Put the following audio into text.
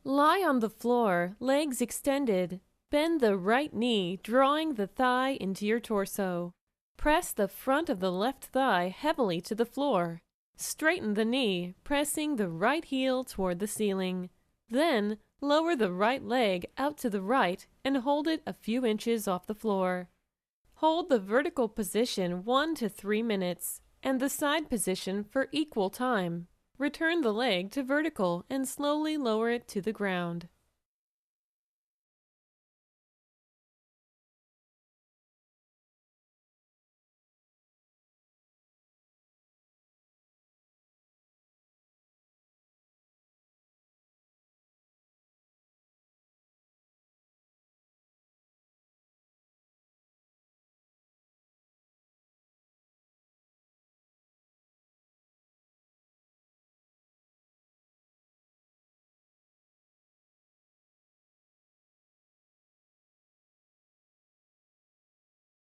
Lie on the floor, legs extended. Bend the right knee, drawing the thigh into your torso. Press the front of the left thigh heavily to the floor. Straighten the knee, pressing the right heel toward the ceiling. Then, lower the right leg out to the right and hold it a few inches off the floor. Hold the vertical position 1 to 3 minutes and the side position for equal time. Return the leg to vertical and slowly lower it to the ground.